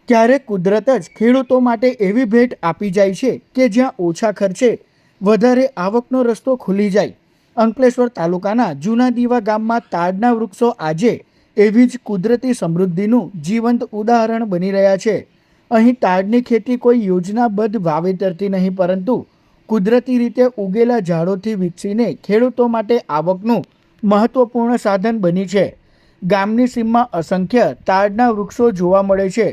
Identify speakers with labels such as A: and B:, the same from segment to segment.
A: ક્યારેક કુદરત જ ખેડૂતો માટે એવી ભેટ આપી જાય છે કે જ્યાં ઓછા ખર્ચે વધારે આવકનો રસ્તો ખુલી જાય. અંકલેશ્વર તાલુકાના જૂના દીવા ગામમાં તાડના વૃક્ષો આજે એવી જ કુદરતી સમૃદ્ધિનું જીવંત ઉદાહરણ બની રહ્યા છે. અહીં તાડની ખેતી કોઈ યોજનાબદ્ધ વાવેતરથી નહીં, પરંતુ કુદરતી રીતે ઉગેલા ઝાડોથી વિકસીને ખેડૂતો માટે આવકનું મહત્વપૂર્ણ સાધન બની છે. ગામની સીમમાં અસંખ્ય તાડના વૃક્ષો જોવા મળે છે.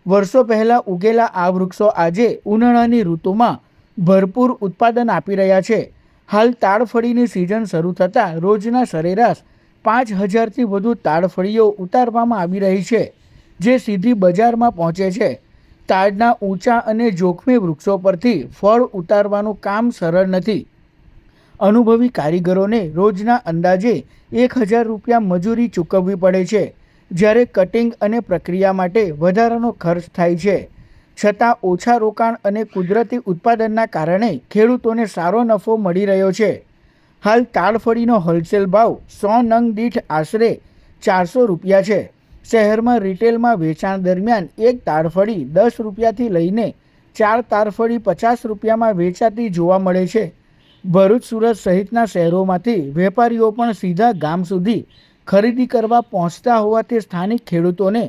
A: વર્ષો પહેલાં ઉગેલા આ વૃક્ષો આજે ઉનાળાની ઋતુમાં ભરપૂર ઉત્પાદન આપી રહ્યા છે. હાલ તાડફળીની સિઝન શરૂ થતાં રોજના સરેરાશ 5,000થી વધુ તાડફળીઓ ઉતારવામાં આવી રહી છે, જે સીધી બજારમાં પહોંચે છે. તાડના ઊંચા અને જોખમી વૃક્ષો પરથી ફળ ઉતારવાનું કામ સરળ નથી. અનુભવી કારીગરોને રોજના અંદાજે 1,000 રૂપિયા મજૂરી ચૂકવવી પડે છે, જ્યારે કટિંગ અને પ્રક્રિયા માટે વધારાનો ખર્ચ થાય છે. છતાં ઓછા રોકાણ અને કુદરતી ઉત્પાદનના કારણે ખેડૂતોને સારો નફો મળી રહ્યો છે. હાલ તાડફળીનો હોલસેલ ભાવ 100 નંગ દીઠ આશરે 400 રૂપિયા છે. શહેરમાં રિટેલમાં વેચાણ દરમિયાન એક તાડફળી 10 રૂપિયાથી લઈને 4 તાડફળી 50 રૂપિયામાં વેચાતી જોવા મળે છે. ભરૂચ, સુરત સહિતના શહેરોમાંથી વેપારીઓ પણ સીધા ગામ સુધી ખરીદી કરવા પહોંચતા હોવાથી સ્થાનિક ખેડૂતોને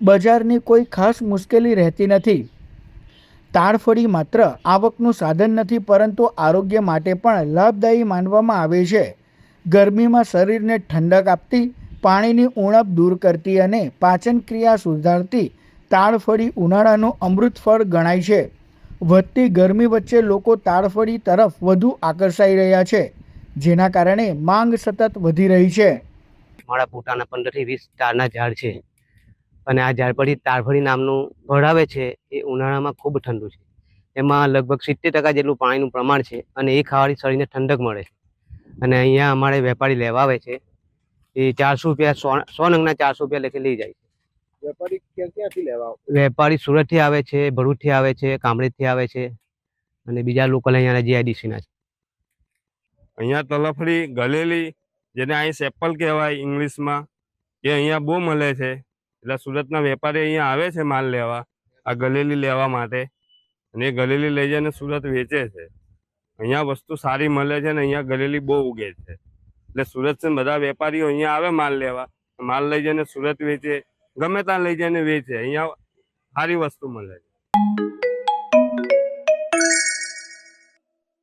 A: બજારની કોઈ ખાસ મુશ્કેલી રહેતી નથી. તાડફળી માત્ર આવકનું સાધન નથી, પરંતુ આરોગ્ય માટે પણ લાભદાયી માનવામાં આવે છે. ગરમીમાં શરીરને ઠંડક આપતી, પાણીની ઉણપ દૂર કરતી અને પાચન ક્રિયા સુધારતી તાડફળી ઉનાળાનું અમૃત ફળ ગણાય છે. વધતી ગરમી વચ્ચે લોકો તાડફળી તરફ વધુ આકર્ષાઈ રહ્યા છે, જેના કારણે માંગ સતત વધી રહી છે.
B: મારા પોતાના 15થી 20 તાડના ઝાડ છે અને આ ઝાડ પરથી તાડફળી નામનું ફળ આવે છે. એ ઉનાળામાં ખૂબ ઠંડુ છે. એમાં લગભગ 70% જેટલું પાણીનું પ્રમાણ છે અને એ ખાવાથી શરીરને ઠંડક મળે છે. અને અહીંયા અમારે વેપારી લેવા આવે છે. એ 400 રૂપિયા 100 નંગના 400 રૂપિયા લેખે લઈ જાય છે.
C: વેપારી ક્યાંથી લેવા આવે?
B: વેપારી સુરતથી આવે છે, ભરૂચથી આવે છે, કામરેજથી આવે છે અને બીજા લોકલ અહીંયા જીઆઈડીસીના છે.
D: અહીંયા તલફડી ગલેલી, જેને અહીં સેપલ કહેવાય ઇંગ્લિશમાં, એ અહીંયા બહુ મળે છે. એટલે સુરતના વેપારી અહીંયા આવે છે માલ લેવા, આ ગલેલી લેવા માટે, અને એ ગલેલી લઈ જઈને સુરત વેચે છે. અહીંયા વસ્તુ સારી મળે છે અને અહીંયા ગલેલી બહુ ઉગે છે. એટલે સુરત બધા વેપારીઓ અહીંયા આવે માલ લેવા, માલ લઈ જઈને સુરત વેચે, ગમે ત્યાં લઈ જઈને વેચે. અહીંયા સારી વસ્તુ મળે છે.